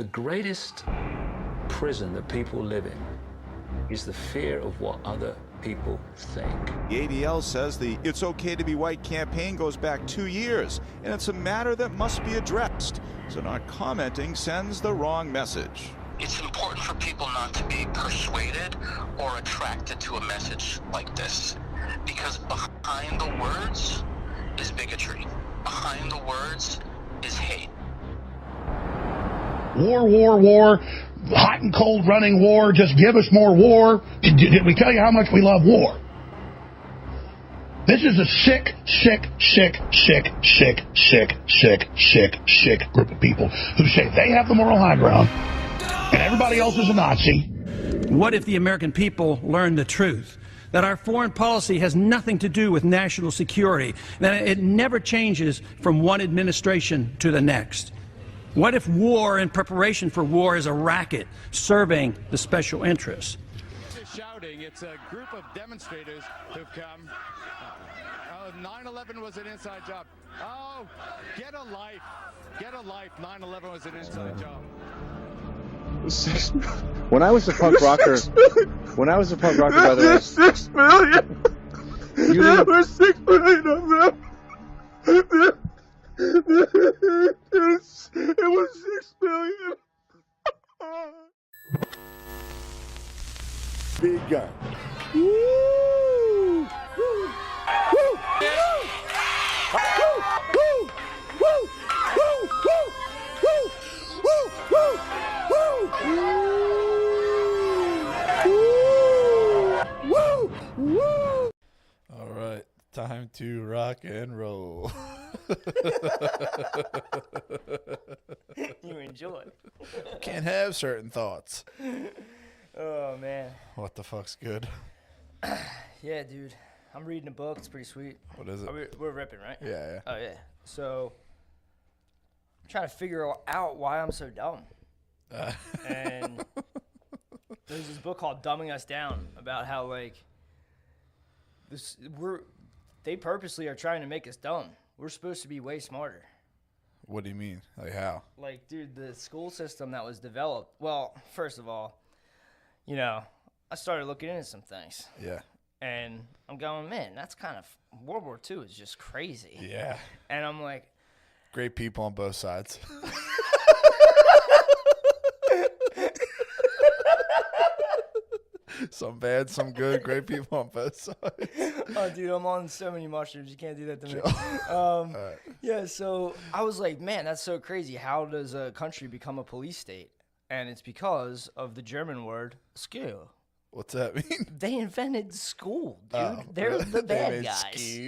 The greatest prison that people live in is the fear of what other people think. The ADL says the It's Okay to Be White campaign goes back 2 years, and it's a matter that must be addressed. So not commenting sends the wrong message. It's important for people not to be persuaded or attracted to a message like this, because behind the words is bigotry. Behind the words is hate. War, war, war, hot and cold running war, just give us more war. Did we tell you how much we love war? This is a sick group of people who say they have the moral high ground and everybody else is a Nazi. What if the American people learned the truth? That our foreign policy has nothing to do with national security, that it never changes from one administration to the next. What if war and preparation for war is a racket serving the special interests? Shouting, it's a group of demonstrators who've come. 9/11 was an inside job. Oh, get a life. Get a life. 9/11 was an inside job. When I was a punk rocker, by the way, 6 million. There were 6 million of them. It was 6 million. Big gun. Woo! Woo! Woo! Woo! Woo! Woo! All right, time to rock and roll. You enjoy. Can't have certain thoughts. Oh, man. What the fuck's good? Yeah, dude. I'm reading a book. It's pretty sweet. What is it? We're ripping, right? Yeah. Oh, yeah. So, I'm trying to figure out why I'm so dumb. And there's this book called Dumbing Us Down about how, like, they purposely are trying to make us dumb. We're supposed to be way smarter. What do you mean? Like how? Like, dude, the school system that was developed. Well, first of all, you know, I started looking into some things. Yeah. And I'm going, man, that's kind of World War II is just crazy. Yeah. And I'm like, great people on both sides. Some bad, some good, great people on both sides. Oh, dude, I'm on so many mushrooms. You can't do that to me. Right. Yeah, so I was like, man, that's so crazy. How does a country become a police state? And it's because of the German word school. What's that mean? They invented school, dude. They're the bad guys.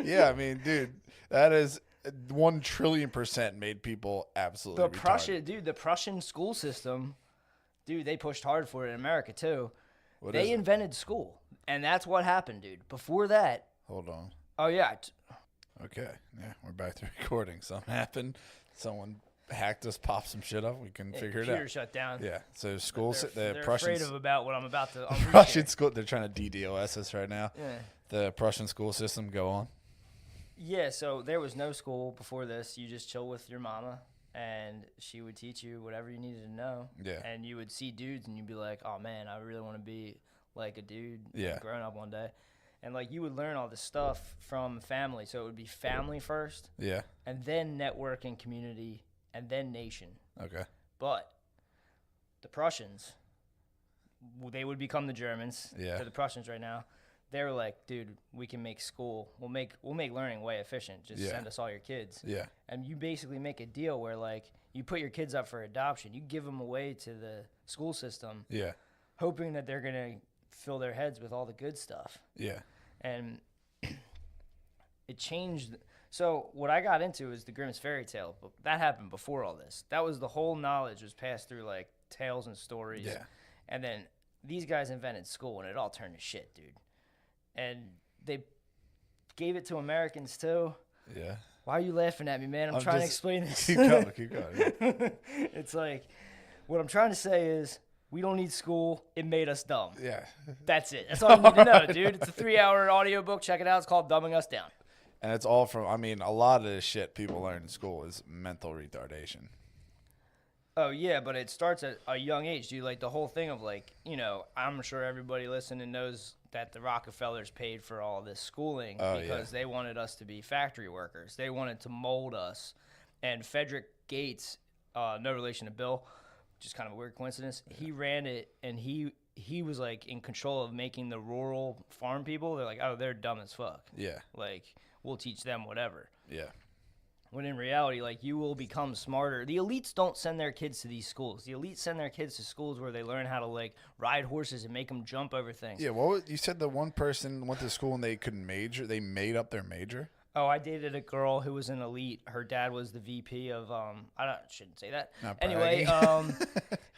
Yeah, I mean, dude, that is 1 trillion% made people absolutely retarded. The Prussian school system, dude, they pushed hard for it in America, too. They invented school, and that's what happened, dude. Before that... Hold on. Oh, yeah. Okay, yeah, we're back to recording. Something happened. Someone hacked us, popped some shit up. We can figure it out. Computer shut down. Yeah, so schools, they're Prussian... afraid about what I'm about to... Prussian school, they're trying to DDoS us right now. Yeah. The Prussian school system, go on. Yeah, so there was no school before this. You just chill with your mama, and she would teach you whatever you needed to know. Yeah. And you would see dudes, and you'd be like, oh, man, I really want to be like a dude growing up one day. And, like, you would learn all this stuff from family. So it would be family first. Yeah. And then network and community, and then nation. Okay. But the Prussians, they would become the Germans. Yeah. They're the Prussians right now. They were like, dude, we can make school. We'll make learning way efficient. Just send us all your kids. Yeah. And you basically make a deal where, like, you put your kids up for adoption. You give them away to the school system. Yeah. Hoping that they're going to fill their heads with all the good stuff. Yeah. And it changed. So what I got into is the Grimm's fairy tale. But that happened before all this. That was the whole knowledge was passed through, like, tales and stories. Yeah. And then these guys invented school, and it all turned to shit, dude. And they gave it to Americans, too. Yeah. Why are you laughing at me, man? I'm trying to explain this. Keep going. It's like, what I'm trying to say is, we don't need school. It made us dumb. Yeah. That's it. That's all you need to know, dude. It's a 3-hour audiobook. Check it out. It's called Dumbing Us Down. And it's all from, I mean, a lot of the shit people learn in school is mental retardation. Oh, yeah, but it starts at a young age, dude. Like, the whole thing of, like, you know, I'm sure everybody listening knows that the Rockefellers paid for all this schooling because they wanted us to be factory workers. They wanted to mold us. And Frederick Gates, no relation to Bill, just kind of a weird coincidence, he ran it, and he was, like, in control of making the rural farm people. They're like, oh, they're dumb as fuck. Yeah. Like, we'll teach them whatever. Yeah. When in reality, like, you will become smarter. The elites don't send their kids to these schools. The elites send their kids to schools where they learn how to, like, ride horses and make them jump over things. Yeah, you said the one person went to school and they couldn't major. They made up their major? Oh, I dated a girl who was an elite. Her dad was the VP of, shouldn't say that. Anyway,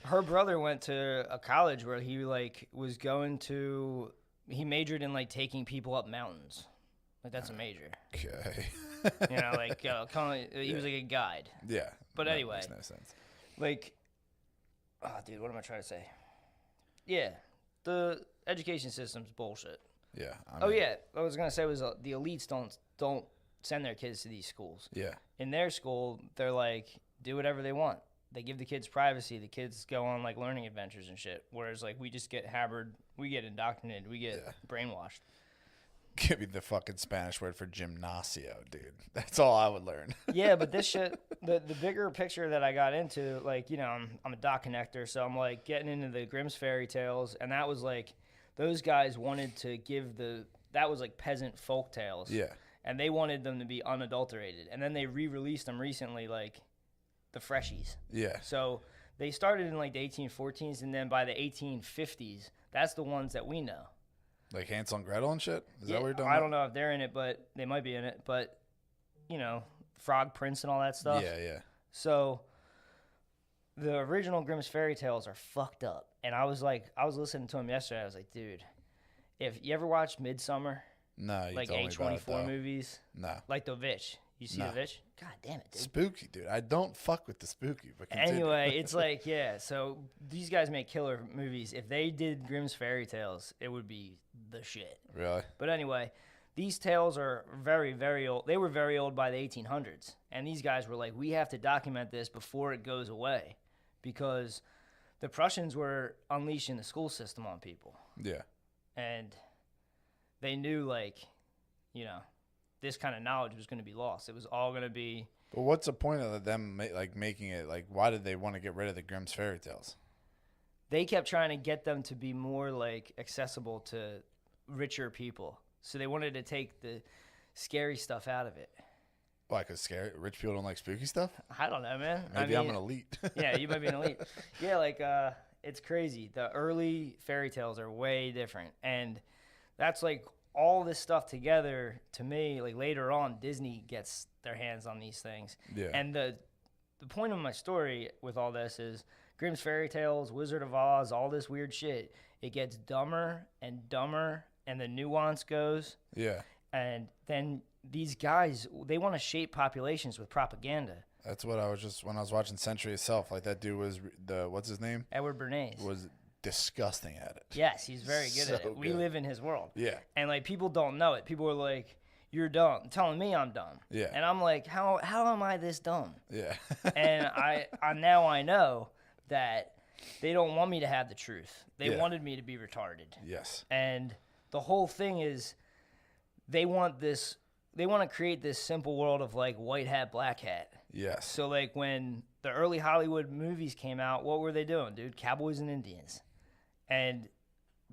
her brother went to a college where he, like, was going to, he majored in, like, taking people up mountains. Like, that's a major. Okay. You know, like, he was like a guide. Yeah. But anyway. Makes no sense. Like, oh, dude, what am I trying to say? Yeah, the education system's bullshit. Yeah. What I was going to say was the elites don't send their kids to these schools. Yeah. In their school, they're like, do whatever they want. They give the kids privacy. The kids go on, like, learning adventures and shit. Whereas, like, we just get hammered. We get indoctrinated. We get brainwashed. Give me the fucking Spanish word for gymnasio, dude. That's all I would learn. Yeah, but this shit, the bigger picture that I got into, like, you know, I'm a dot connector, so I'm, like, getting into the Grimm's fairy tales, and that was, like, those guys wanted to give that was, like, peasant folk tales. Yeah. And they wanted them to be unadulterated. And then they re-released them recently, like, the freshies. Yeah. So they started in, like, the 1814s, and then by the 1850s, that's the ones that we know. Like Hansel and Gretel and shit? Is that what you're talking about? I don't know if they're in it, but they might be in it. But, you know, Frog Prince and all that stuff. Yeah, yeah. So the original Grimm's fairy tales are fucked up. And I was listening to them yesterday. I was like, dude, if you ever watch Midsummer? No, you like told me about it, A24 movies? No. Like The Witch. You see The Witch? God damn it, dude. Spooky, dude. I don't fuck with the spooky. But anyway, it's like, yeah, so these guys make killer movies. If they did Grimm's fairy tales, it would be the shit. Really? But anyway, these tales are very, very old. They were very old by the 1800s. And these guys were like, we have to document this before it goes away. Because the Prussians were unleashing the school system on people. Yeah. And they knew, like, you know, this kind of knowledge was going to be lost. It was all going to be. But what's the point of them like making it? Like, why did they want to get rid of the Grimm's fairy tales? They kept trying to get them to be more, like, accessible to richer people. So they wanted to take the scary stuff out of it. Why? Because rich people don't like spooky stuff? I don't know, man. Maybe I'm an elite. Yeah, you might be an elite. Yeah, like, it's crazy. The early fairy tales are way different. And that's, like, all this stuff together, to me, like, later on, Disney gets their hands on these things. Yeah. And the point of my story with all this is Grimm's fairy tales, Wizard of Oz, all this weird shit, it gets dumber and dumber, and the nuance goes. Yeah. And then these guys, they want to shape populations with propaganda. That's what I was when I was watching Century Itself, like, that dude was what's his name? Edward Bernays. Was disgusting at it. Yes, he's very good at it. We live in his world. Yeah. And, like, people don't know it. People are like, you're dumb, telling me I'm dumb. Yeah. And I'm like, how am I this dumb? Yeah. And I now I know that they don't want me to have the truth. They wanted me to be retarded. Yes. And the whole thing is they want to create this simple world of, like, white hat, black hat. Yes. So, like, when the early Hollywood movies came out, what were they doing, dude? Cowboys and Indians. And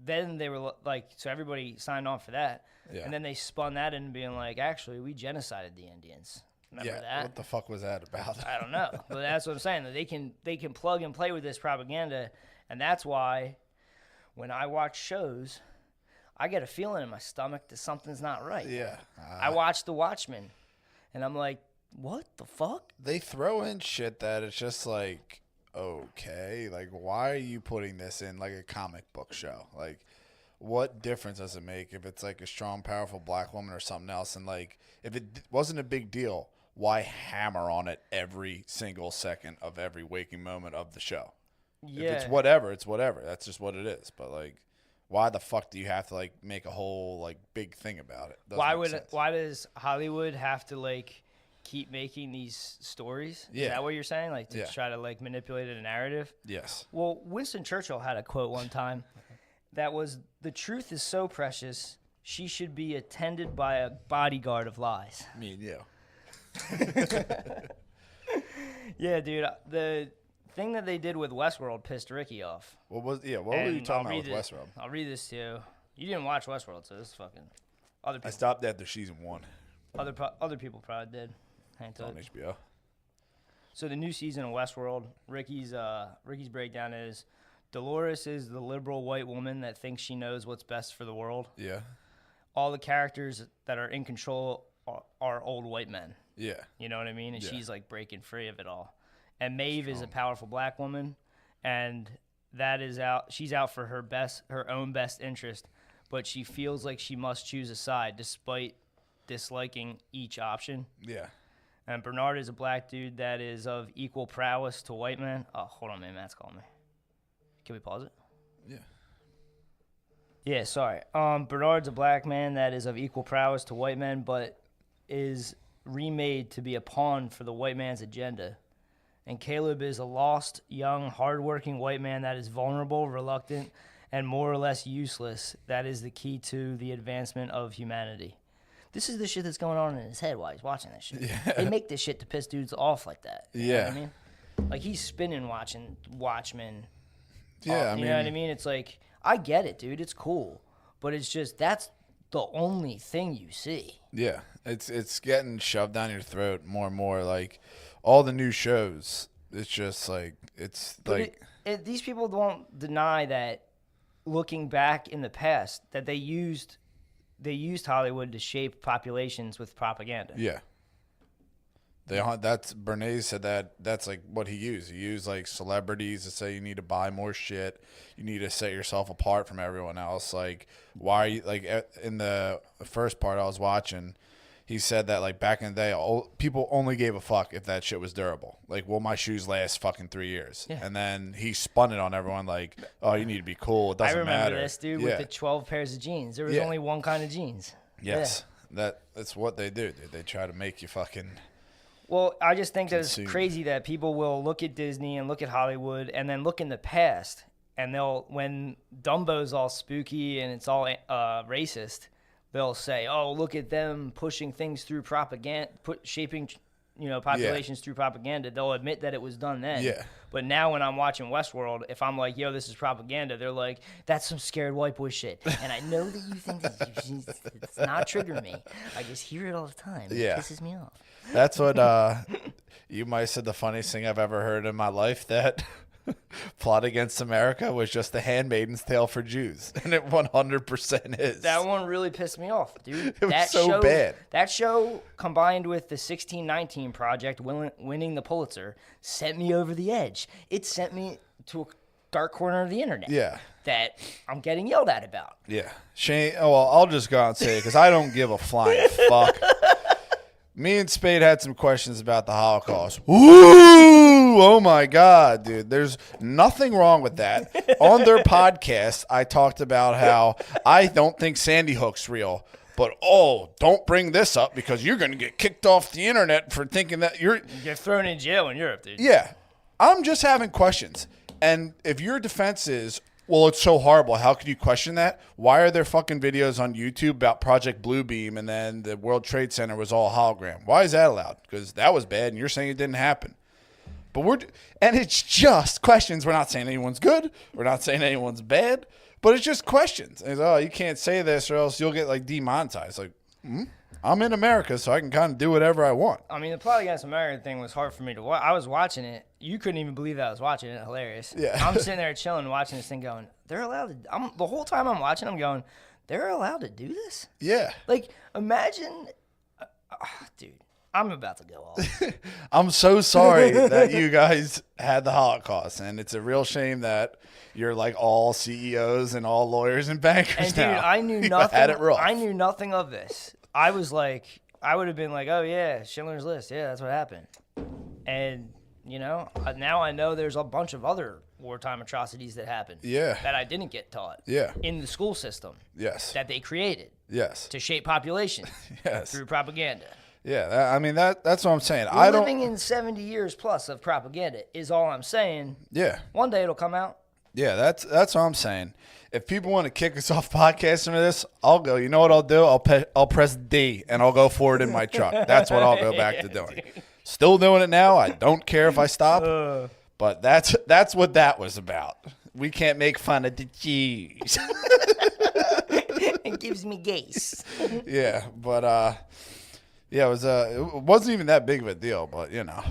then they were like, so everybody signed on for that. Yeah. And then they spun that into being like, actually, we genocided the Indians. Remember that? What the fuck was that about? I don't know. But that's what I'm saying. That they can plug and play with this propaganda. And that's why when I watch shows, I get a feeling in my stomach that something's not right. Yeah. I watch The Watchmen, and I'm like, what the fuck? They throw in shit that it's just like, okay, like, why are you putting this in, like, a comic book show? Like, what difference does it make if it's, like, a strong, powerful black woman or something else? And, like, if it wasn't a big deal, why hammer on it every single second of every waking moment of the show? Yeah. If it's whatever, it's whatever. That's just what it is. But, like, why the fuck do you have to, like, make a whole, like, big thing about it? Why does Hollywood have to, like, keep making these stories? Yeah. Is that what you're saying? Like to Yeah. try to like manipulate a narrative? Yes. Well, Winston Churchill had a quote one time that was, "The truth is so precious, she should be attended by a bodyguard of lies." Me and you. Yeah, dude. The thing that they did with Westworld pissed Ricky off. What were you talking about with Westworld? I'll read this to you. You didn't watch Westworld, so this is fucking other people. I stopped after season 1 Other people probably did. on HBO. So the new season of Westworld, Ricky's breakdown is, Dolores is the liberal white woman that thinks she knows what's best for the world. Yeah. All the characters that are in control are old white men. Yeah. You know what I mean? And Yeah. she's like breaking free of it all. And Maeve is a powerful black woman, and she's out for her own best interest, but she feels like she must choose a side despite disliking each option. Yeah. And Bernard is a black dude that is of equal prowess to white men. Oh, hold on, man. Matt's calling me. Can we pause it? Yeah. Yeah, sorry. Bernard's a black man that is of equal prowess to white men, but is remade to be a pawn for the white man's agenda. And Caleb is a lost, young, hardworking white man that is vulnerable, reluctant, and more or less useless. That is the key to the advancement of humanity. This is the shit that's going on in his head while he's watching this shit. Yeah. They make this shit to piss dudes off like that. You know Yeah. what I mean? Like, he's spinning watching Watchmen. Yeah, You know what I mean? It's like, I get it, dude. It's cool. But it's just, that's the only thing you see. Yeah, it's getting shoved down your throat more and more. Like all the new shows, it's just like these people don't deny that. Looking back in the past, that they used Hollywood to shape populations with propaganda. Yeah. Bernays said that's like what he used. He used like celebrities to say you need to buy more shit. You need to set yourself apart from everyone else. Like, why are you, like, in the first part I was watching, he said that like back in the day, people only gave a fuck if that shit was durable. Like, will my shoes last fucking 3 years? Yeah. And then he spun it on everyone like, oh, you need to be cool. It doesn't matter. I remember this, dude, with the 12 pairs of jeans. There was only one kind of jeans. Yes. Yeah. That's what they do, dude. They try to make you fucking... Well, I just think that it's crazy that people will look at Disney and look at Hollywood and then look in the past, and when Dumbo's all spooky and it's all racist, they'll say, "Oh, look at them pushing things through propaganda, shaping, populations through propaganda." They'll admit that it was done then. Yeah. But now when I'm watching Westworld, if I'm like, "Yo, this is propaganda," they're like, "That's some scared white boy shit." And I know that you think it's not triggering me. I just hear it all the time. It pisses me off. That's what you might have said the funniest thing I've ever heard in my life, that Plot Against America was just the Handmaid's Tale for Jews. And it 100% is. That one really pissed me off, dude. It was so bad. That show, combined with the 1619 Project winning the Pulitzer, sent me over the edge. It sent me to a dark corner of the internet. Yeah. That I'm getting yelled at about. Yeah. Shane, I'll just go out and say it because I don't give a flying fuck. Me and Spade had some questions about the Holocaust. Ooh, oh my God, dude. There's nothing wrong with that. On their podcast, I talked about how I don't think Sandy Hook's real. But, don't bring this up because you're going to get kicked off the internet for thinking that you're... You're thrown in jail in Europe, dude. Yeah. I'm just having questions. And if your defense is, well, it's so horrible, how could you question that? Why are there fucking videos on YouTube about Project Bluebeam and then the World Trade Center was all hologram? Why is that allowed? Because that was bad and you're saying it didn't happen. And it's just questions. We're not saying anyone's good. We're not saying anyone's bad. But it's just questions. And you can't say this or else you'll get like demonetized. Like, I'm in America, so I can kind of do whatever I want. I mean, the Plot Against America thing was hard for me to watch. I was watching it. You couldn't even believe that I was watching it. Hilarious. Yeah. I'm sitting there chilling, watching this thing going, they're allowed to... the whole time I'm watching, I'm going, they're allowed to do this? Yeah. Like, imagine... dude, I'm about to go off. I'm so sorry that you guys had the Holocaust, and it's a real shame that you're like all CEOs and all lawyers and bankers and now. Dude, I knew nothing. Had it rough. I knew nothing of this. I was like, I would have been like, oh yeah, Schindler's List. Yeah, that's what happened. And now I know there's a bunch of other wartime atrocities that happened. Yeah. That I didn't get taught. Yeah. In the school system. Yes. That they created. Yes. To shape populations. Yes. Through propaganda. Yeah, I mean that's what I'm saying. We're living in 70 years plus of propaganda is all I'm saying. Yeah. One day it'll come out. Yeah, that's what I'm saying. If people want to kick us off podcasting with this, I'll go. You know what I'll do? I'll press D and I'll go forward in my truck. That's what I'll go back to doing. Still doing it now. I don't care if I stop. But that's what that was about. We can't make fun of the Jews. It gives me gas. Yeah, but it wasn't even that big of a deal. But you know,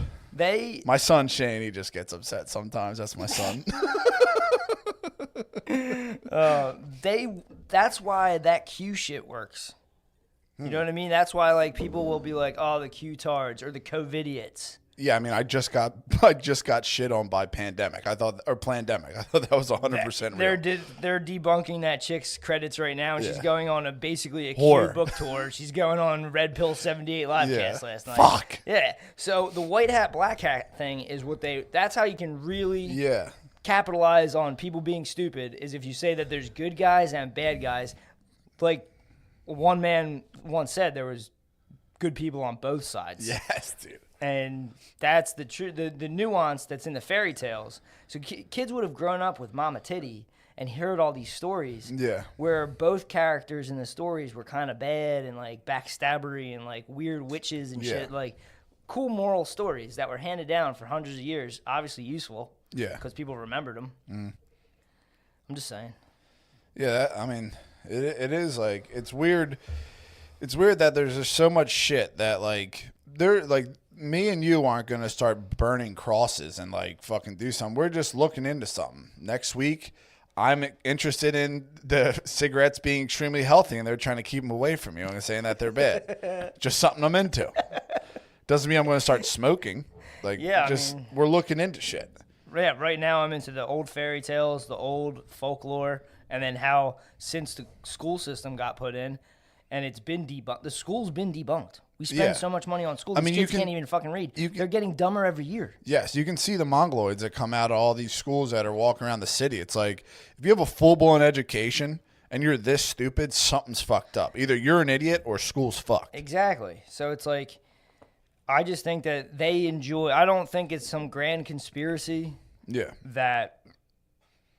my son Shane, he just gets upset sometimes. That's my son. That's why that Q shit works. You know what I mean? That's why like people will be like, "Oh, the Q-tards or the COVIDiots." Yeah, I mean, I just got shit on by Pandemic. I thought that was 100% real. They're debunking that chick's credits right now, and she's going on basically a Whore. Q book tour. She's going on Red Pill 78 livecast last night. Fuck. Yeah. So the white hat black hat thing is that's how you can really capitalize on people being stupid, is if you say that there's good guys and bad guys. Like one man once said, there was good people on both sides. Yes, dude. And that's the nuance that's in the fairy tales. So kids would have grown up with Mama Titty and heard all these stories where both characters in the stories were kind of bad and like backstabbery and like weird witches and shit. Like cool moral stories that were handed down for hundreds of years, obviously useful because people remembered them. I'm just saying. Yeah, I mean, it is like, it's weird. It's weird that there's just so much shit that like me and you aren't going to start burning crosses and like fucking do something. We're just looking into something. Next week, I'm interested in the cigarettes being extremely healthy and they're trying to keep them away from you and saying that they're bad. Just something I'm into. Doesn't mean I'm going to start smoking. Like, we're looking into shit. Yeah, right now I'm into the old fairy tales, the old folklore, and then how since the school system got put in and it's been debunked, the school's been debunked. We spend so much money on school. These kids can't even fucking read. They're getting dumber every year. Yes, you can see the mongoloids that come out of all these schools that are walking around the city. It's like, if you have a full-blown education and you're this stupid, something's fucked up. Either you're an idiot or school's fucked. Exactly. So it's like, I just think that they enjoy, I don't think it's some grand conspiracy that,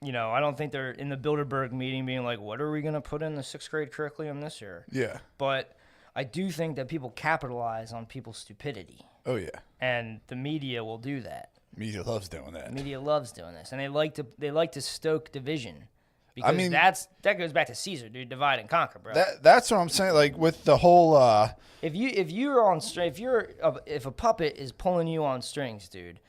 you know, I don't think they're in the Bilderberg meeting being like, what are we going to put in the 6th grade curriculum this year? Yeah. But I do think that people capitalize on people's stupidity. Oh, yeah. And the media will do that. Media loves doing that. The media loves doing this. And they like to stoke division. Because that goes back to Caesar, dude. Divide and conquer, bro. That's what I'm saying. Like with the whole if a puppet is pulling you on strings, dude,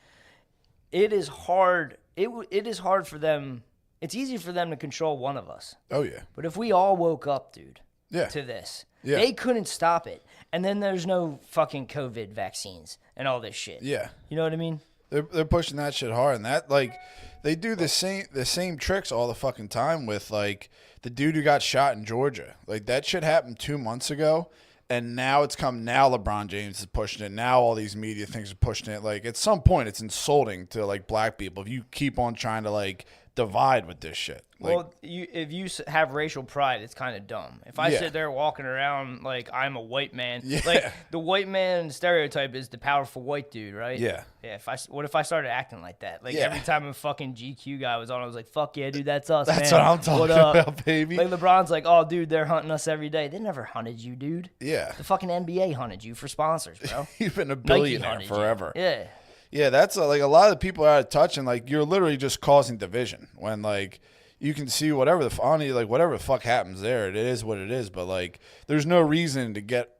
it is hard. It is hard for them. It's easy for them to control one of us. Oh yeah. But if we all woke up, dude, to this, they couldn't stop it. And then there's no fucking COVID vaccines and all this shit. Yeah. You know what I mean? They're pushing that shit hard, and that like they do the same tricks all the fucking time with like the dude who got shot in Georgia. Like that shit happened 2 months ago, and now it's come. Now LeBron James is pushing it. Now all these media things are pushing it. Like at some point, it's insulting to like black people if you keep on trying to like divide with this shit. Like, well, if you have racial pride, it's kind of dumb. If I sit there walking around like I'm a white man, like the white man stereotype is the powerful white dude, right? Yeah. Yeah. What if I started acting like that? Like every time a fucking GQ guy was on, I was like, "Fuck yeah, dude, that's us, that's man. what I'm talking about, baby." Like LeBron's like, "Oh, dude, they're hunting us every day." They never hunted you, dude. Yeah. The fucking NBA hunted you for sponsors, bro. You've been a billionaire forever. You. Yeah. Yeah, that's like a lot of the people are out of touch, and like you're literally just causing division when like you can see whatever the fuck happens there. It is what it is, but like there's no reason to get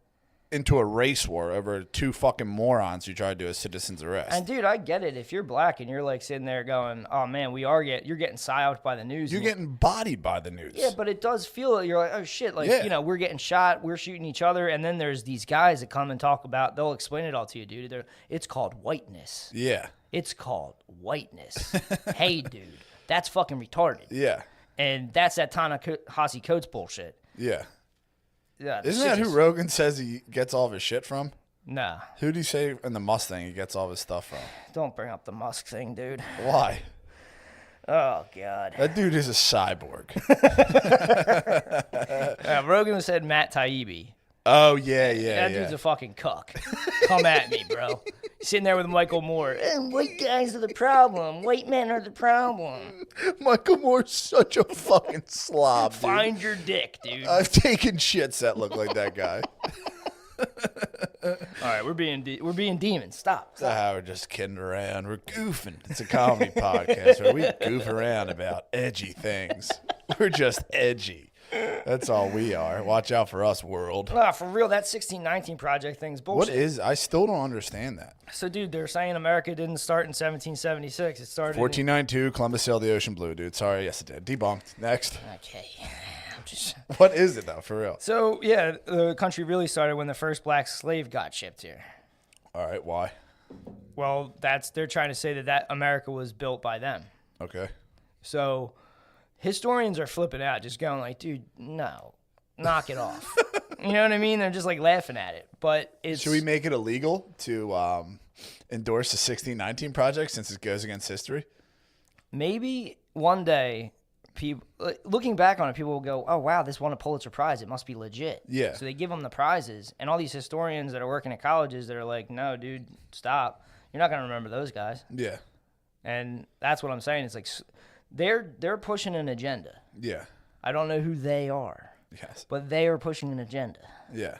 into a race war over two fucking morons who try to do a citizen's arrest. And dude, I get it. If you're black and you're like sitting there going, "Oh man, you're getting psyoped by the news." You're getting bodied by the news. Yeah, but it does feel you're like, "Oh shit!" Like you know, we're getting shot, we're shooting each other, and then there's these guys that come and talk about. They'll explain it all to you, dude. It's called whiteness. Yeah. It's called whiteness. Hey, dude, that's fucking retarded. Yeah. And that's that Ta-Nehisi Coates bullshit. Yeah. Yeah. Isn't that who Rogan says he gets all of his shit from? Nah. Who do you say in the Musk thing he gets all of his stuff from? Don't bring up the Musk thing, dude. Why? Oh, God. That dude is a cyborg. Rogan said Matt Taibbi. Oh, yeah, yeah, That dude's a fucking cuck. Come at me, bro. Sitting there with Michael Moore. White guys are the problem. White men are the problem. Michael Moore's such a fucking slob, dude. Find your dick, dude. I've taken shits that look like that guy. All right, we're being demons. Stop. We're just kidding around. We're goofing. It's a comedy podcast where we goof around about edgy things. We're just edgy. That's all we are. Watch out for us, world. Nah, for real, that 1619 Project thing's bullshit. I still don't understand that. So, dude, they're saying America didn't start in 1776. It started 1492, Columbus sailed the ocean blue, dude. Sorry, yes it did. Debunked. Next. Okay. What is it, though, for real? So, yeah, the country really started when the first black slave got shipped here. All right, why? Well, they're trying to say that America was built by them. Okay. So historians are flipping out, just going like, dude, no, knock it off. You know what I mean? They're just like laughing at it. But should we make it illegal to endorse the 1619 Project since it goes against history? Maybe one day, people looking back on it, people will go, oh, wow, this won a Pulitzer Prize. It must be legit. Yeah. So they give them the prizes. And all these historians that are working at colleges that are like, no, dude, stop. You're not going to remember those guys. Yeah. And that's what I'm saying. It's like they're pushing an agenda. Yeah. I don't know who they are. Yes. But they are pushing an agenda. Yeah.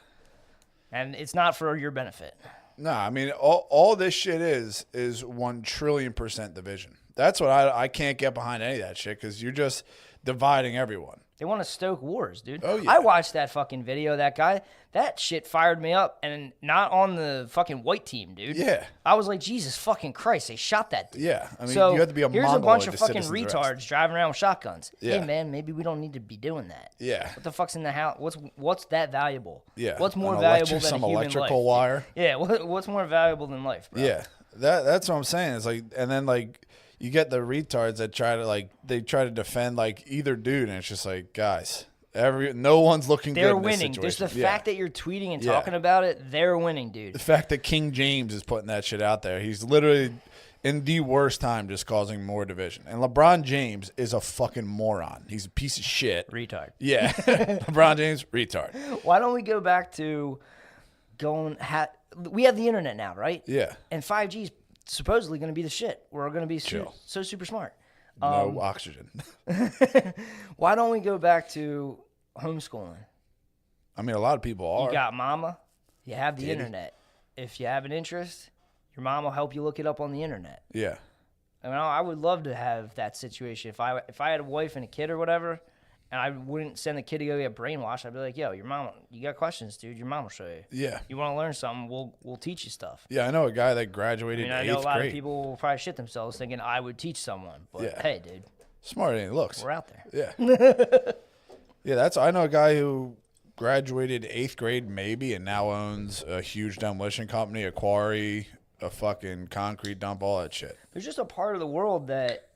And it's not for your benefit. No, I mean, all this shit is 1 trillion% division. That's what I can't get behind any of that shit because you're just dividing everyone. They want to stoke wars, dude. Oh, yeah. I watched that fucking video, that guy. That shit fired me up, and not on the fucking white team, dude. Yeah. I was like, Jesus fucking Christ, they shot that dude. Yeah. I mean, so you have to be a here's a Mongoloid bunch of to fucking citizens retards driving around with shotguns. Yeah. Hey, man, maybe we don't need to be doing that. Yeah. What the fuck's in the house? What's that valuable? Yeah. What's more An valuable than some a human electrical life? wire? Yeah, what's more valuable than life, bro? Yeah. That's what I'm saying. It's like, and then like, you get the retards that try to defend like either dude, and it's just like, guys, no one's looking good in this winning. situation. Just the fact that you're tweeting and talking about it, they're winning, dude. The fact that King James is putting that shit out there, he's literally in the worst time just causing more division. And LeBron James is a fucking moron. He's a piece of shit. Retard. Yeah. LeBron James, retard. Why don't we go back to we have the internet now, right? Yeah. And 5G is supposedly going to be the shit. We're going to be so super smart. No oxygen. Why don't we go back to homeschooling? I mean, a lot of people are. You got mama. You have the internet. If you have an interest, your mom will help you look it up on the internet. Yeah. I mean, I would love to have that situation. If I had a wife and a kid or whatever, and I wouldn't send the kid to go get brainwashed, I'd be like, yo, your mom, you got questions, dude. Your mom will show you. Yeah. You want to learn something, we'll teach you stuff. Yeah, I know a guy that graduated in 8th grade. I know a lot of people will probably shit themselves thinking I would teach someone. But hey, dude. Smarter than he looks. We're out there. Yeah. Yeah, I know a guy who graduated 8th grade maybe and now owns a huge demolition company, a quarry, a fucking concrete dump, all that shit. There's just a part of the world that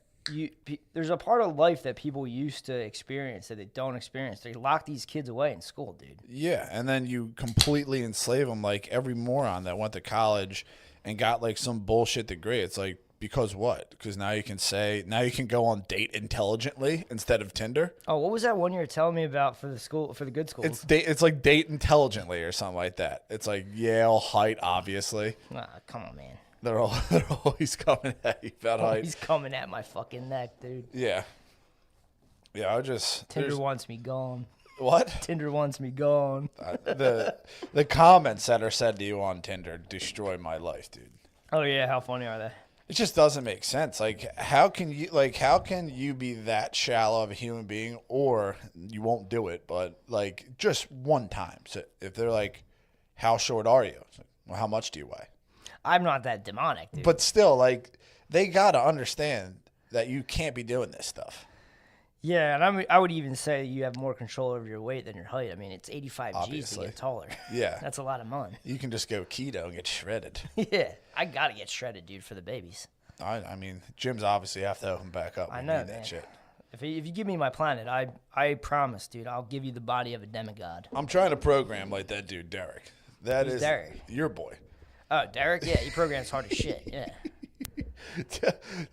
there's a part of life that people used to experience that they don't experience. They lock these kids away in school, dude. Yeah, and then you completely enslave them like every moron that went to college and got like some bullshit degree. It's like, because what? Because now you can go on Date Intelligently instead of Tinder. Oh, what was that one you were telling me about for the good schools? It's like Date Intelligently or something like that. It's like Yale height, obviously. Come on, man. They're always coming at you about height. He's coming at my fucking neck, dude. Yeah. Yeah, Tinder wants me gone. What? Tinder wants me gone. The comments that are said to you on Tinder destroy my life, dude. Oh yeah, how funny are they? It just doesn't make sense. Like, how can you be that shallow of a human being, or you won't do it, but like just one time. So if they're like, how short are you? It's like, well, how much do you weigh? I'm not that demonic, dude. But still, like, they gotta understand that you can't be doing this stuff. Yeah, and I would even say you have more control over your weight than your height. I mean, it's 85 G's to get taller. Yeah. That's a lot of money. You can just go keto and get shredded. Yeah, I got to get shredded, dude, for the babies. I mean, gyms obviously have to open back up. I know, man. That shit. If you give me my planet, I promise, dude, I'll give you the body of a demigod. I'm trying to program like that dude, Derek. That is Derek? Your boy. Oh, Derek? Yeah, he programs hard as shit, yeah.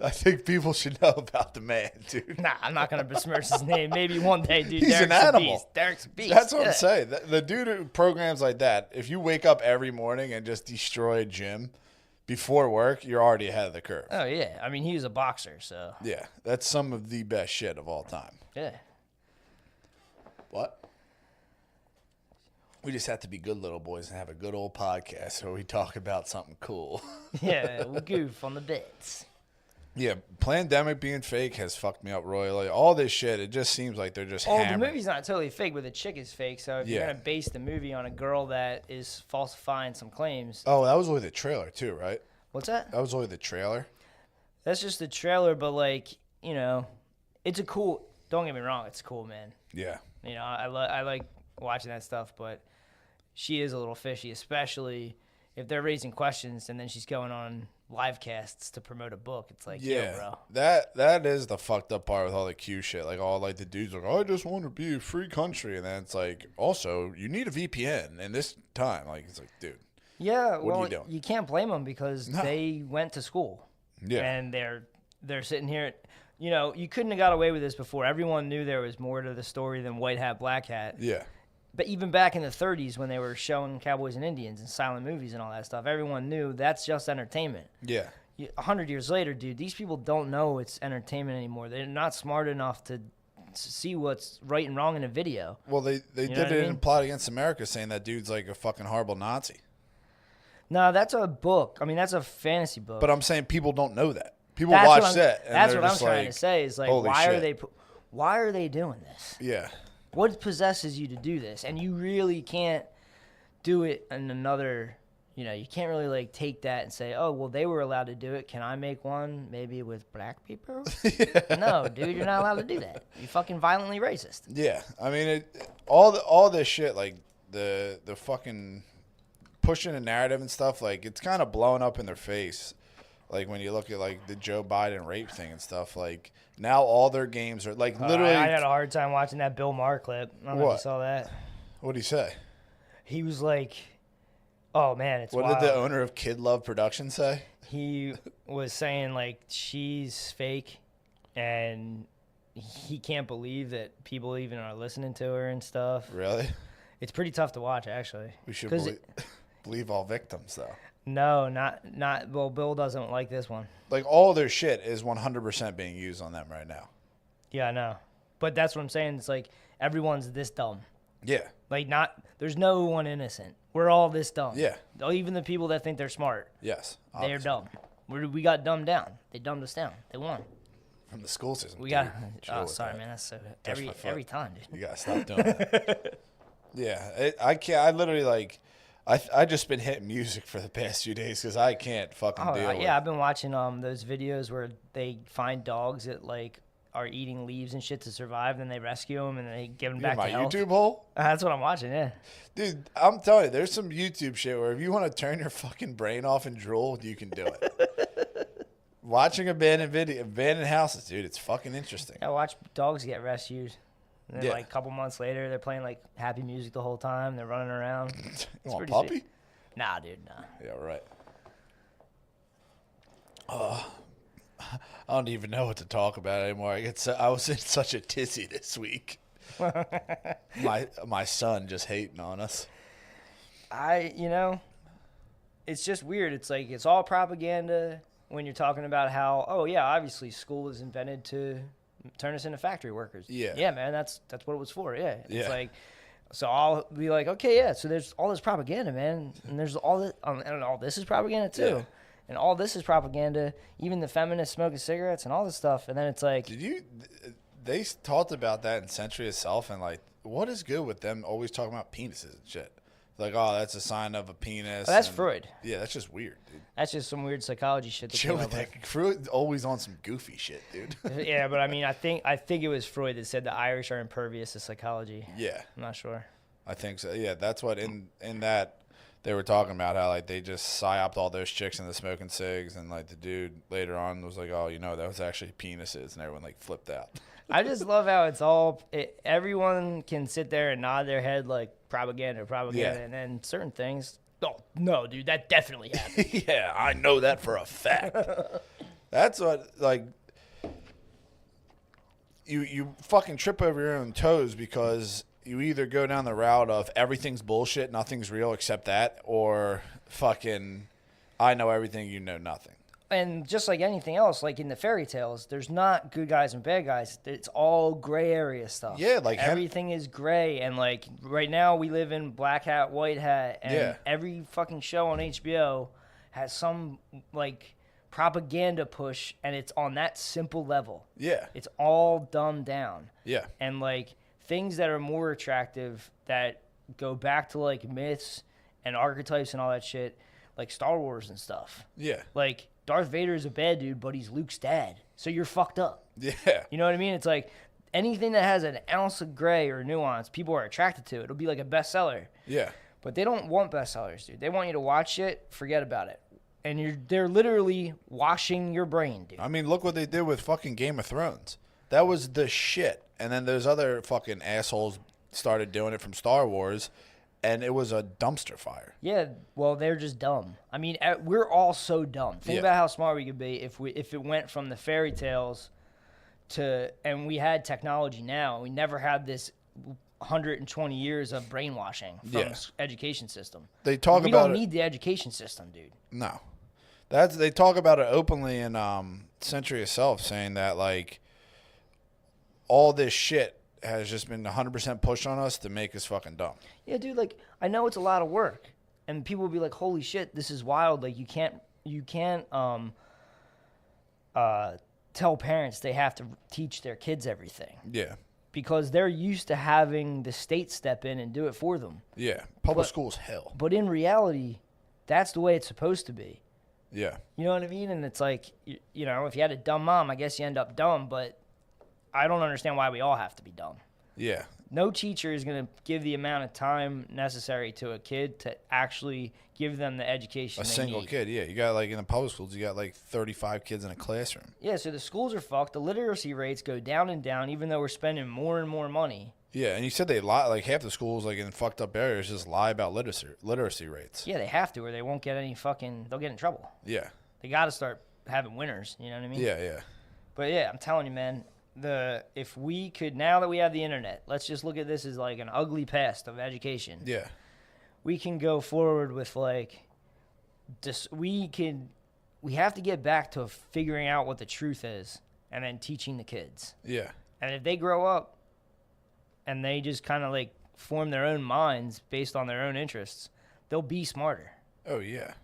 I think people should know about the man, dude. Nah, I'm not gonna besmirch his name. Maybe one day, dude. He's Derek's an animal. A beast. Derek's a beast. That's what I'm saying. The dude who programs like that, if you wake up every morning and just destroy a gym before work, you're already ahead of the curve. Oh yeah, I mean he was a boxer, so Yeah, that's some of the best shit of all time. yeah. What? We just have to be good little boys and have a good old podcast where we talk about something cool. Yeah, we goof on the bits. Yeah, Plandemic being fake has fucked me up royally. All this shit, it just seems like they're just Oh, the hammering. movie's not totally fake, but the chick is fake. So if you're Yeah. gonna base the movie on a girl that is falsifying some claims, Oh, that was only the trailer too, right? what's that? That was only the trailer. That's just the trailer, but like you know, it's a cool. Don't get me wrong, it's cool, man. Yeah. You know, I like watching that stuff, but she is a little fishy, especially if they're raising questions and then she's going on live casts to promote a book. It's like, Yeah, yo, bro. that is the fucked up part with all the Q shit. Like all like the dudes are like, I just want to be a free country, and then it's like, also you need a VPN in this time. Like it's like, dude, Yeah, what are well, you doing? you can't blame them because they went to school. Yeah. And they're sitting here. You know, you couldn't have got away with this before. Everyone knew there was more to the story than white hat, black hat. Yeah. But even back in the 30s when they were showing cowboys and Indians and silent movies and all that stuff, everyone knew that's just entertainment. Yeah. 100 years later, dude, these people don't know it's entertainment anymore. They're not smart enough to see what's right and wrong in a video. Well, they You know did what I it mean? in Plot Against America, saying that dude's like a fucking horrible Nazi. No, that's a book. I mean, that's a fantasy book. But I'm saying people don't know that. People That's watch what I'm- that. And That's they're what I'm just trying like, to say. Is like, holy why are they doing this? Yeah. What possesses you to do this? And you really can't do it in another. You know, you can't really like take that and say, oh, well, they were allowed to do it. Can I make one maybe with black people? No, dude, you're not allowed to do that. You're fucking violently racist. Yeah, I mean, all this shit, like the fucking pushing a narrative and stuff, like it's kind of blowing up in their face. Like when you look at like the Joe Biden rape thing and stuff, like now all their games are like literally. I had a hard time watching that Bill Maher clip. I don't know if you saw that. What'd he say? He was like, "Oh man, it's What wild." did the owner of Kid Love Productions say? He was saying like she's fake, and he can't believe that people even are listening to her and stuff. Really? It's pretty tough to watch, actually. We should 'Cause believe all victims, though. No, not. Well, Bill doesn't like this one. Like all their shit is 100% being used on them right now. Yeah, I know. But that's what I'm saying. It's like everyone's this dumb. Yeah. Like there's no one innocent. We're all this dumb. Yeah. Even the people that think they're smart. Yes. They're dumb. We got dumbed down. They dumbed us down. They won. From the school system. We dude. got. Chill Oh, with sorry, that. man. That's so Touch my foot. every time, dude. You gotta stop doing that. Yeah, I can't. I literally like. I just been hitting music for the past few days because I can't fucking deal with. Yeah, I've been watching those videos where they find dogs that like are eating leaves and shit to survive, then they rescue them and they give them back my to health. YouTube hole. That's what I'm watching. Yeah. Dude, I'm telling you, there's some YouTube shit where if you want to turn your fucking brain off and drool, you can do it. Watching abandoned houses, dude, it's fucking interesting. I watch dogs get rescued. And then, Yeah. like, a couple months later, they're playing, like, happy music the whole time. They're running around. It's You want a pretty puppy? sweet. Nah, dude, nah. Yeah, right. I don't even know what to talk about anymore. I was in such a tizzy this week. my son just hating on us. It's just weird. It's like it's all propaganda when you're talking about how, oh, yeah, obviously school was invented to turn us into factory workers. Yeah. Yeah, man, that's what it was for, yeah. Yeah. It's like, so I'll be like, okay, yeah, so there's all this propaganda, man, and there's all this, and all this is propaganda, too. Yeah. And all this is propaganda, even the feminists smoking cigarettes and all this stuff, and then it's like... They talked about that in Century Itself, and, like, what is good with them always talking about penises and shit? Like, oh, that's a sign of a penis. Oh, that's Freud. Yeah, that's just weird, dude. That's just some weird psychology shit. That Chill came with up that. Freud always on some goofy shit, dude. Yeah, but I mean, I think it was Freud that said the Irish are impervious to psychology. Yeah. I'm not sure. I think so. Yeah, that's what in that they were talking about, how like they just psyoped all those chicks into smoking cigs, and like the dude later on was like, oh, that was actually penises, and everyone like flipped out. I just love how it's all everyone can sit there and nod their head like propaganda, Yeah. and then certain things. Oh no, dude, that definitely happened. Yeah, I know that for a fact. That's what, like, you fucking trip over your own toes because you either go down the route of everything's bullshit, nothing's real except that, or fucking I know everything, you know nothing. And just like anything else, like in the fairy tales, there's not good guys and bad guys. It's all gray area stuff. Yeah, like everything is gray. And like right now we live in black hat, white hat, and every fucking show on HBO has some like propaganda push, and it's on that simple level. Yeah. It's all dumbed down. Yeah. And like things that are more attractive that go back to like myths and archetypes and all that shit, like Star Wars and stuff. Yeah. Like Darth Vader is a bad dude, but he's Luke's dad. So you're fucked up. Yeah. You know what I mean? It's like anything that has an ounce of gray or nuance, people are attracted to. It'll be like a bestseller. Yeah. But they don't want bestsellers, dude. They want you to watch it, forget about it. And they're literally washing your brain, dude. I mean, look what they did with fucking Game of Thrones. That was the shit. And then those other fucking assholes started doing it from Star Wars, and it was a dumpster fire. Yeah, well, they're just dumb. I mean, we're all so dumb. Think about how smart we could be if it went from the fairy tales to, and we had technology now. We never had this 120 years of brainwashing from education system. They talk we about don't need the education system, dude. No. They talk about it openly in Century Itself, saying that like all this shit has just been 100% pushed on us to make us fucking dumb. Yeah, dude, like I know it's a lot of work, and people will be like, "Holy shit, this is wild!" Like you can't tell parents they have to teach their kids everything. Yeah. Because they're used to having the state step in and do it for them. Yeah. Public school's hell. But in reality, that's the way it's supposed to be. Yeah. You know what I mean? And it's like, you know, if you had a dumb mom, I guess you end up dumb, but I don't understand why we all have to be dumb. Yeah. No teacher is going to give the amount of time necessary to a kid to actually give them the education they need. A single kid, yeah. You got, like, in the public schools, you got, like, 35 kids in a classroom. Yeah, so the schools are fucked. The literacy rates go down and down, even though we're spending more and more money. Yeah, and you said they lie, like, half the schools, like, in fucked up areas just lie about literacy rates. Yeah, they have to, or they won't get any they'll get in trouble. Yeah. They got to start having winners, you know what I mean? Yeah, yeah. But, yeah, I'm telling you, man. If we could, now that we have the internet, let's just look at this as like an ugly past of education. Yeah. We can go forward with like we have to get back to figuring out what the truth is and then teaching the kids. Yeah. And if they grow up and they just kind of like form their own minds based on their own interests, they'll be smarter. Oh yeah.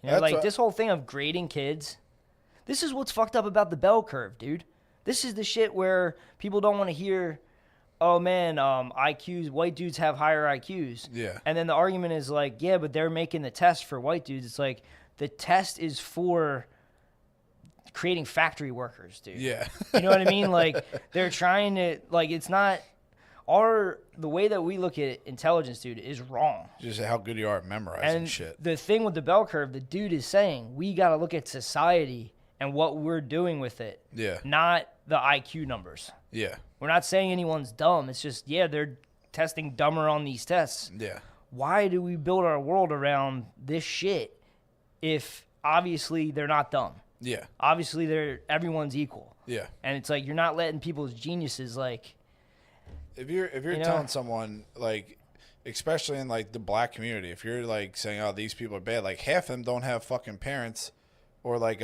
You know, like this whole thing of grading kids, this is what's fucked up about the bell curve, dude. This is the shit where people don't want to hear, oh, man, IQs, white dudes have higher IQs. Yeah. And then the argument is like, yeah, but they're making the test for white dudes. It's like the test is for creating factory workers, dude. Yeah. You know what I mean? Like they're trying to, like it's not, the way that we look at intelligence, dude, is wrong. Just how good you are at memorizing shit. The thing with the bell curve, the dude is saying, we got to look at society and what we're doing with it. Yeah. Not the IQ numbers. Yeah. We're not saying anyone's dumb. It's just, yeah, they're testing dumber on these tests. Yeah. Why do we build our world around this shit if obviously they're not dumb? Yeah. Obviously everyone's equal. Yeah. And it's like you're not letting people's geniuses like if you're telling someone like, especially in like the black community, if you're like saying, oh, these people are bad, like half of them don't have fucking parents or like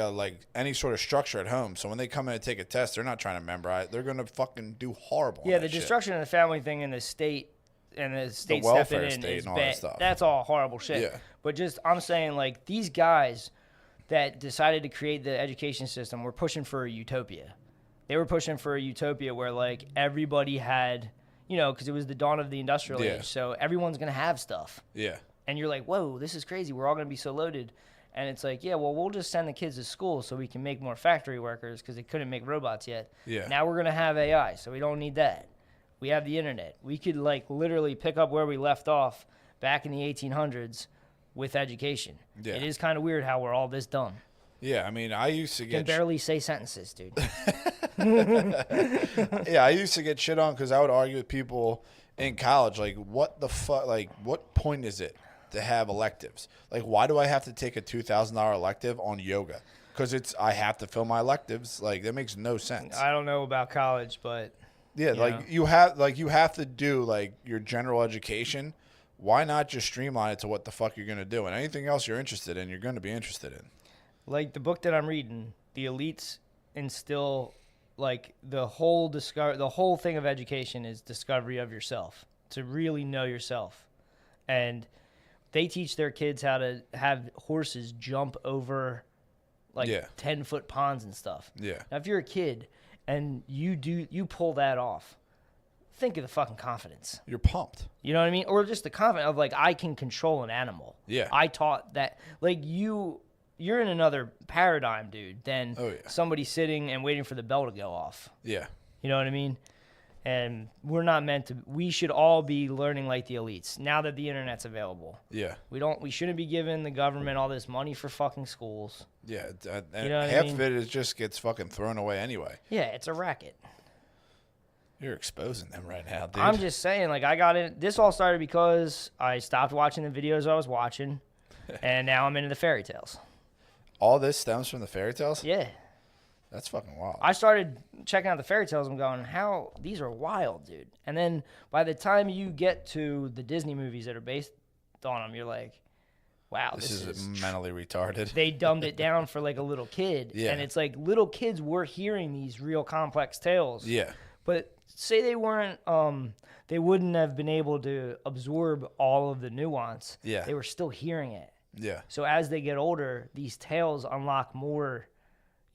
any sort of structure at home. So when they come in and take a test, they're not trying to memorize. They're going to fucking do horrible. Yeah, the destruction of the family thing in the state and the state welfare stepping in is and all bad. that stuff. That's all horrible shit. Yeah. But just I'm saying like these guys that decided to create the education system were pushing for a utopia. They were pushing for a utopia where like everybody had, you know, because it was the dawn of the industrial age. So everyone's going to have stuff. Yeah. And you're like, whoa, this is crazy. We're all going to be so loaded. And it's like, yeah, well, we'll just send the kids to school so we can make more factory workers because they couldn't make robots yet. Yeah. Now we're going to have AI, so we don't need that. We have the internet. We could, like, literally pick up where we left off back in the 1800s with education. Yeah. It is kind of weird how we're all this dumb. Yeah, I mean, I used to get... Can barely say sentences, dude. Yeah, I used to get shit on because I would argue with people in college, like, what the fuck, like, what point is it to have electives? Like, why do I have to take a $2,000 elective on yoga? because I have to fill my electives. Like, that makes no sense. I don't know about college, but yeah, you have to do like your general education. Why not just streamline it to what the fuck you're gonna do, and anything else you're interested in, you're gonna be interested in. Like the book that I'm reading, the elites instill like the whole thing of education is discovery of yourself, to really know yourself, and they teach their kids how to have horses jump over like 10-foot ponds and stuff. Yeah. Now, if you're a kid and you pull that off, think of the fucking confidence. You're pumped. You know what I mean? Or just the confidence of like, I can control an animal. Yeah. I taught that. Like you're in another paradigm, dude, than somebody sitting and waiting for the bell to go off. Yeah. You know what I mean? And we're not meant to. We should all be learning like the elites now that the internet's available. Yeah. We shouldn't be giving the government all this money for fucking schools. Yeah. You know what half I mean? of it just gets fucking thrown away anyway. Yeah, it's a racket. You're exposing them right now, dude. I'm just saying, like, I got in. This all started because I stopped watching the videos I was watching, and now I'm into the fairy tales. All this stems from the fairy tales? Yeah. That's fucking wild. I started checking out the fairy tales and going, these are wild, dude. And then by the time you get to the Disney movies that are based on them, you're like, wow, this is mentally retarded. They dumbed it down for like a little kid. Yeah. And it's like little kids were hearing these real complex tales. Yeah. But say they weren't, they wouldn't have been able to absorb all of the nuance. Yeah. They were still hearing it. Yeah. So as they get older, these tales unlock more.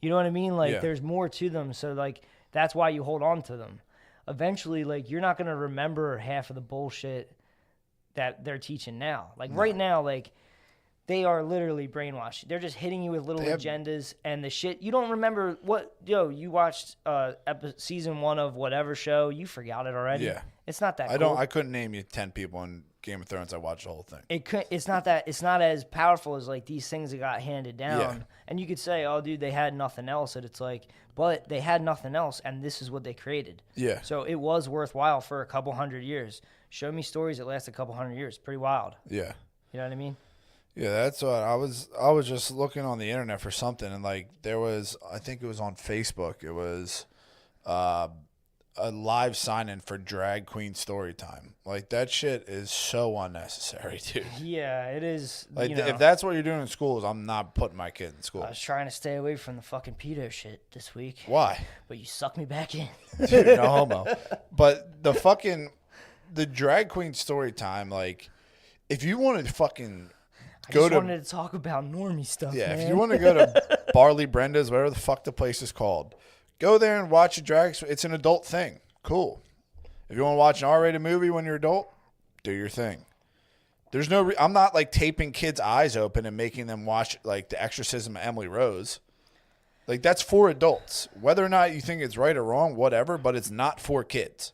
You know what I mean? Like, there's more to them. So, like, that's why you hold on to them. Eventually, like, you're not going to remember half of the bullshit that they're teaching now. Like, right now, like, they are literally brainwashed. They're just hitting you with little agendas and the shit. You don't remember you watched season 1 of whatever show. You forgot it already. Yeah. It's not that cool. I couldn't name you 10 people in Game of Thrones. I watched the whole thing. It's not as powerful as like these things that got handed down. Yeah. And you could say, oh, dude, they had nothing else. And it's like, but they had nothing else, and this is what they created. Yeah. So it was worthwhile for a couple hundred years. Show me stories that last a couple hundred years. Pretty wild. Yeah. You know what I mean? Yeah, that's what I was just looking on the internet for something, and like there was, I think it was on Facebook. It was a live sign-in for drag queen story time. Like, that shit is so unnecessary, dude. Yeah, it is. Like, if that's what you're doing in schools, I'm not putting my kid in school. I was trying to stay away from the fucking pedo shit this week. Why? But you sucked me back in. Dude, no homo. But the drag queen story time, like, if you want to fucking I just wanted to talk about normie stuff, man. If you want to go to Barley Brenda's, whatever the fuck the place is called, go there and watch a drag. It's an adult thing. Cool. If you want to watch an R-rated movie when you're adult, do your thing. There's no. I'm not like taping kids' eyes open and making them watch like The Exorcism of Emily Rose. Like, that's for adults. Whether or not you think it's right or wrong, whatever, but it's not for kids.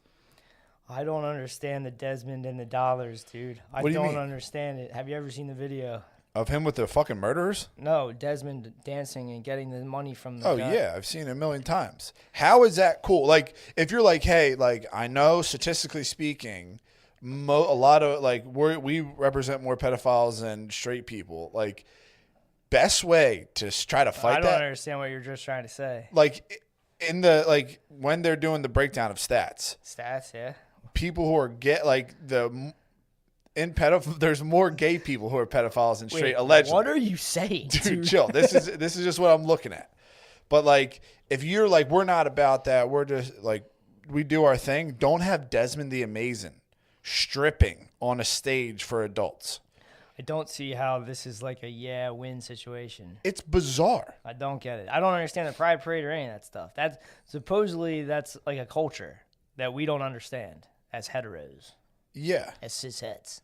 I don't understand the Desmond and the dollars, dude. I don't understand it. Have you ever seen the video? Of him with the fucking murderers? No, Desmond dancing and getting the money from the guy. Yeah, I've seen it a million times. How is that cool? Like, if you're like, hey, like, I know statistically speaking, a lot of, like, we represent more pedophiles than straight people. Like, best way to try to fight that. I don't understand what you're just trying to say. Like, when they're doing the breakdown of stats. Stats, yeah. People who are there's more gay people who are pedophiles than straight, allegedly. What are you saying, dude? Chill. This is just what I'm looking at. But like, if you're like, we're not about that, we're just like, we do our thing. Don't have Desmond the Amazing stripping on a stage for adults. I don't see how this is like a win situation. It's bizarre. I don't get it. I don't understand the Pride Parade or any of that stuff. That's like a culture that we don't understand as heteros. Yeah. As cisheads.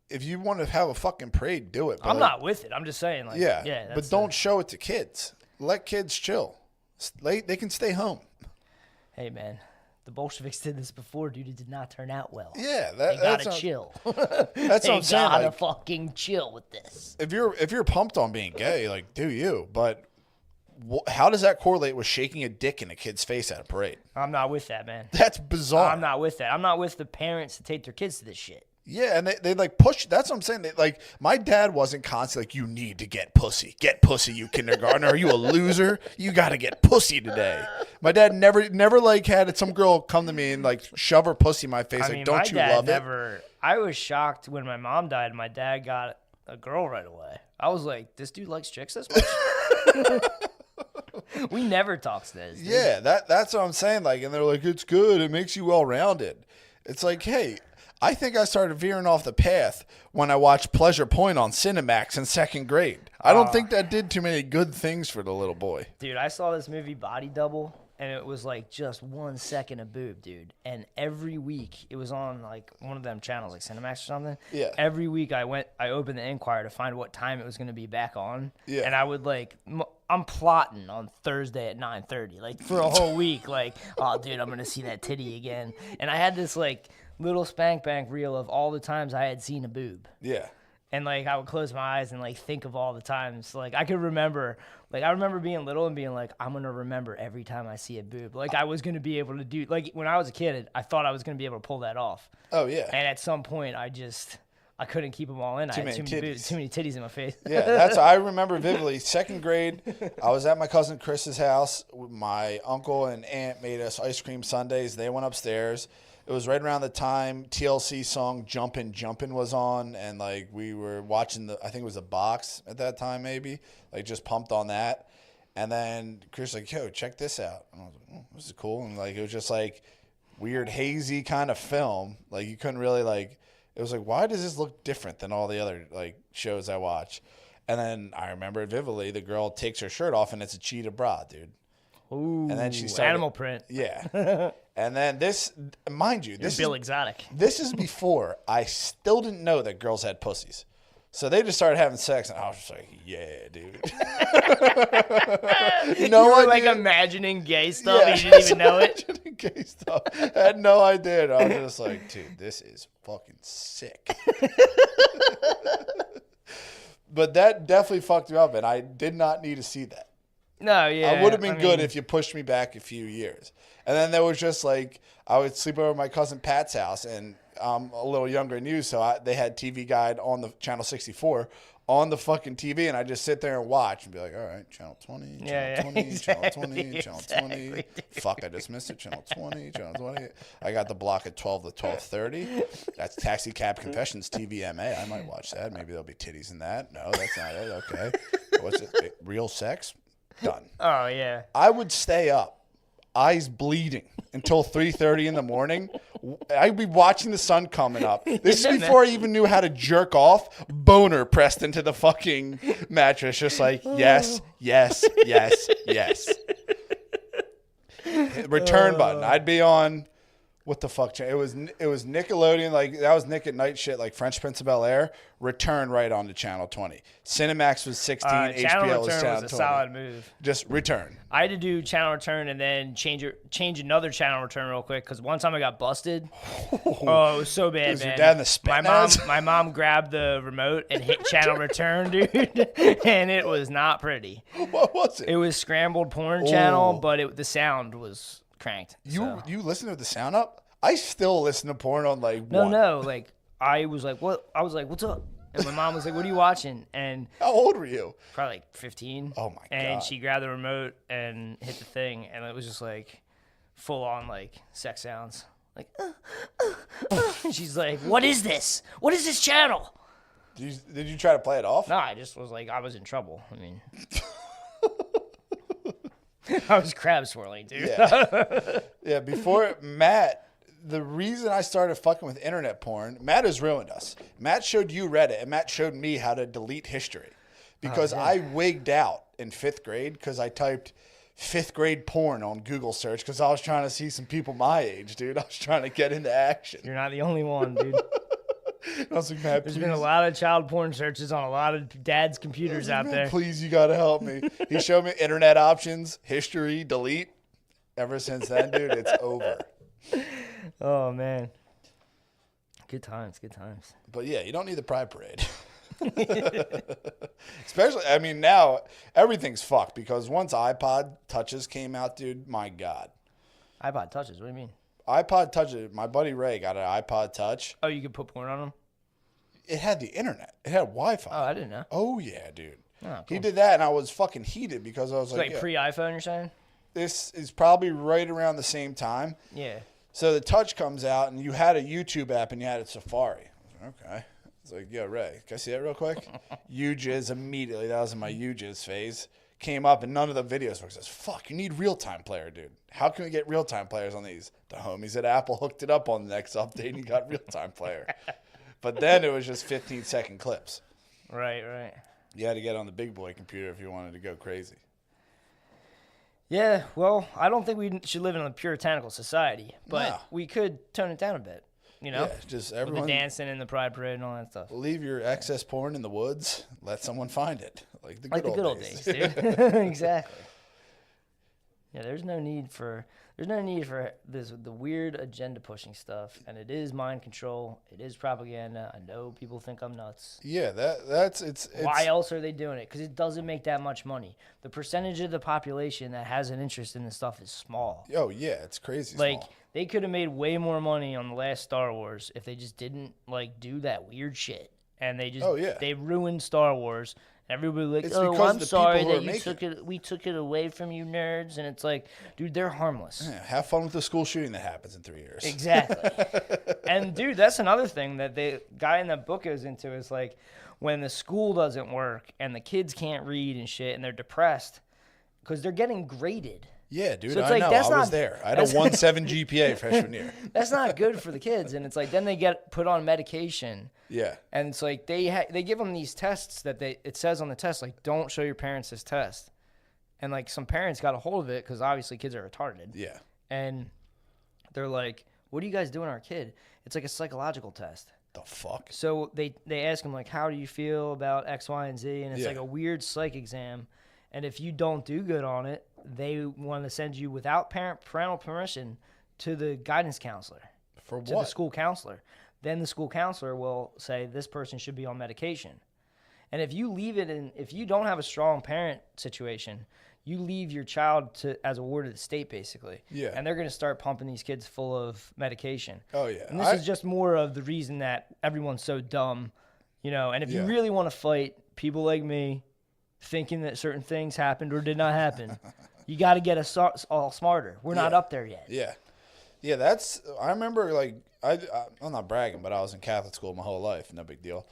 If you want to have a fucking parade, do it. I'm not with it. I'm just saying. Like, yeah, but don't show it to kids. Let kids chill. They can stay home. Hey, man. The Bolsheviks did this before, dude. It did not turn out well. Yeah, they gotta chill. That's what I'm saying. They gotta fucking chill with this. If you're pumped on being gay, like, do you? But how does that correlate with shaking a dick in a kid's face at a parade? I'm not with that, man. That's bizarre. I'm not with that. I'm not with the parents to take their kids to this shit. Yeah, and they like push. That's what I'm saying. They, like, my dad wasn't constantly like, you need to get pussy. Get pussy, you kindergartner. Are you a loser? You got to get pussy today. My dad never like had some girl come to me and like shove her pussy in my face. Like, don't you love it? I was shocked when my mom died. My dad got a girl right away. I was like, this dude likes chicks this much? We never talked to this. Dude. Yeah, that's what I'm saying. Like, and they're like, it's good. It makes you well-rounded. It's like, hey, I think I started veering off the path when I watched Pleasure Point on Cinemax in 2nd grade. I don't think that did too many good things for the little boy. Dude, I saw this movie Body Double, and it was like just 1 second of boob, dude. And every week, it was on like one of them channels, like Cinemax or something. Yeah. Every week I opened the Enquirer to find what time it was going to be back on. Yeah. And I would like, I'm plotting on Thursday at 9:30, like for a whole week. Like, oh, dude, I'm going to see that titty again. And I had this like little spank bank reel of all the times I had seen a boob. Yeah. And like I would close my eyes and like think of all the times. Like I could remember, like I remember being little and being like, I'm gonna remember every time I see a boob. Like I was gonna be able to do. Like when I was a kid, I thought I was gonna be able to pull that off. Oh yeah. And at some point, I couldn't keep them all in. I had too many titties in my face. Yeah, I remember vividly. 2nd grade, I was at my cousin Chris's house. My uncle and aunt made us ice cream sundaes. They went upstairs. It was right around the time TLC song Jumpin' Jumpin' was on, and like we were watching I think it was a box at that time maybe, like just pumped on that. And then Chris was like, yo, check this out. And I was like, oh, this is cool. And like it was just like weird hazy kind of film. Like you couldn't really like, it was like, why does this look different than all the other like shows I watch? And then I remember it vividly. The girl takes her shirt off and it's a cheetah bra, dude. Ooh, and then she started, animal print. Yeah. And then this, mind you, this Bill is Exotic. This is before I still didn't know that girls had pussies. So they just started having sex, and I was just like, yeah, dude. You were like imagining gay stuff, and you didn't even know it? Imagining gay stuff. I had no idea. I was just like, dude, this is fucking sick. But that definitely fucked me up, and I did not need to see that. No, yeah. I would have been good if you pushed me back a few years. And then there was just like, I would sleep over at my cousin Pat's house, and I'm a little younger than you, so they had TV Guide on the Channel 64 on the fucking TV, and I just sit there and watch and be like, all right, Channel 20, Channel 20, exactly, Channel 20, Channel 20. Fuck, I just missed it. Channel 20, Channel 20. I got the block at 12 to 12:30. That's Taxi Cab Confessions, TVMA. I might watch that. Maybe there'll be titties in that. No, that's not it. Okay. What's it? Real sex? Done. Oh, yeah. I would stay up, eyes bleeding, until 3:30 in the morning. I'd be watching the sun coming up. This is before I even knew how to jerk off. Boner pressed into the fucking mattress, just like, yes, yes, yes, yes. Return button. I'd be on, what the fuck? It was Nickelodeon, like that was Nick at Night shit, like Fresh Prince of Bel-Air. Return right on to Channel 20. Cinemax was 16. HBO was Channel 20. Was a solid move. Just return. I had to do Channel Return and then change another Channel Return real quick because one time I got busted. Oh, it was so bad, was man. Your dad in the spin my mom grabbed the remote and hit Channel Return, dude, and it was not pretty. What was it? It was scrambled porn channel, but the sound was cranked. You listen to the sound up? I still listen to porn on like No, like I was like, what? I was like, what's up? And my mom was like, what are you watching? And how old were you? Probably like 15. Oh my god. And she grabbed the remote and hit the thing, and it was just like full on like sex sounds. Like and she's like, what is this? What is this channel? Did you try to play it off? No, I just was like, I was in trouble. I mean, I was crab swirling, dude. Yeah, before Matt, the reason I started fucking with internet porn, Matt has ruined us. Matt showed you Reddit, and Matt showed me how to delete history. Because I wigged out in 5th grade because I typed 5th grade porn on Google search because I was trying to see some people my age, dude. I was trying to get into action. You're not the only one, dude. I was like, Matt, There's been a lot of child porn searches on a lot of dad's computers out there. Please, you got to help me. He showed me internet options, history, delete. Ever since then, dude, it's over. Oh, man. Good times. But, yeah, you don't need the Pride Parade. Especially, I mean, now everything's fucked because once iPod Touches came out, dude, my God. iPod Touches? What do you mean? iPod Touch. My buddy Ray got an iPod Touch. Oh, you could put porn on them? It had the internet. It had Wi-Fi. Oh, I didn't know. Oh, yeah, dude. Oh, cool. He did that, and I was fucking heated because I was It's like pre-iPhone, you're saying? This is probably right around the same time. Yeah. So the Touch comes out, and you had a YouTube app, and you had a Safari. I was like, okay. It's like, yo, Ray, can I see that real quick? UJizz immediately. That was in my UJizz phase. Came up, and none of the videos worked. Says, fuck, you need real-time player, dude. How can we get real-time players on these? The homies at Apple hooked it up on the next update, and you got real-time player. But then it was just 15-second clips. Right. You had to get on the big boy computer if you wanted to go crazy. Yeah, well, I don't think we should live in a puritanical society, but we could tone it down a bit, you know? Yeah, just everyone. With the dancing and the pride parade and all that stuff. Leave your excess porn in the woods. Let someone find it. Like the good old days, dude. Exactly. Yeah, there's no need for this the weird agenda pushing stuff, and it is mind control. It is propaganda. I know people think I'm nuts. Yeah, that's it's. Why else are they doing it? Because it doesn't make that much money. The percentage of the population that has an interest in this stuff is small. Oh yeah, it's crazy. Like small. They could have made way more money on the last Star Wars if they just didn't do that weird shit, and they just they ruined Star Wars. Everybody like, I'm sorry that we took it away from you nerds. And it's like, dude, they're harmless. Yeah, have fun with the school shooting that happens in 3 years. Exactly. And, dude, that's another thing that the guy in that book goes into is like when the school doesn't work and the kids can't read and shit and they're depressed because they're getting graded. Yeah, dude, so I know. I was there. I had a 1.7 GPA freshman year. That's not good for the kids. And it's like then they get put on medication. Yeah. And it's like they give them these tests that it says on the test, like, don't show your parents this test. And, like, some parents got a hold of it because obviously kids are retarded. Yeah. And they're like, what are you guys doing our kid? It's like a psychological test. The fuck? So they ask them, like, how do you feel about X, Y, and Z? And it's like a weird psych exam. And if you don't do good on it, they want to send you without parental permission to the guidance counselor. For what? To the school counselor. Then the school counselor will say this person should be on medication. And if you leave it if you don't have a strong parent situation, you leave your child as a ward of the state, basically. Yeah. And they're going to start pumping these kids full of medication. Oh, yeah. And this is just more of the reason that everyone's so dumb, you know. And if you really want to fight people like me thinking that certain things happened or did not happen, you got to get us all smarter. We're not up there yet. Yeah. Yeah, I remember, like, I'm not bragging, but I was in Catholic school my whole life. No big deal.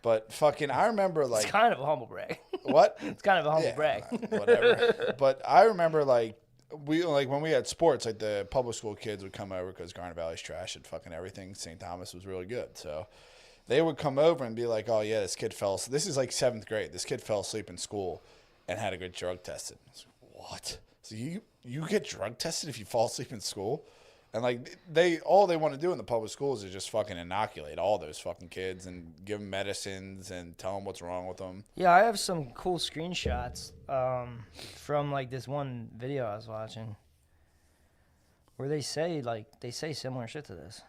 But fucking, I remember, like... It's kind of a humble brag. What? It's kind of a humble brag. Whatever. But I remember, like, when we had sports, like, the public school kids would come over because Garnet Valley's trash and fucking everything. St. Thomas was really good. So they would come over and be like, oh, yeah, this kid this is, like, 7th grade. This kid fell asleep in school and had to get drug tested. I was like, what? So you get drug tested if you fall asleep in school? And, like, all they want to do in the public schools is just fucking inoculate all those fucking kids and give them medicines and tell them what's wrong with them. Yeah, I have some cool screenshots from, like, this one video I was watching where they say similar shit to this.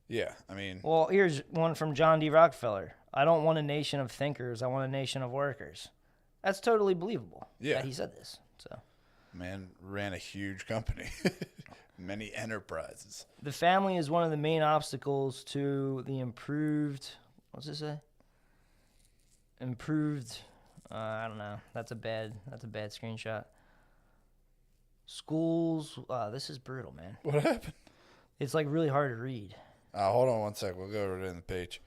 Yeah, I mean... Well, here's one from John D. Rockefeller. I don't want a nation of thinkers. I want a nation of workers. That's totally believable that he said this. So, man ran a huge company. Many enterprises. The family is one of the main obstacles to the improved. What's it say? Improved. I don't know. That's a bad screenshot. Schools. This is brutal, man. What happened? It's like really hard to read. Hold on one sec. We'll go over it in the page.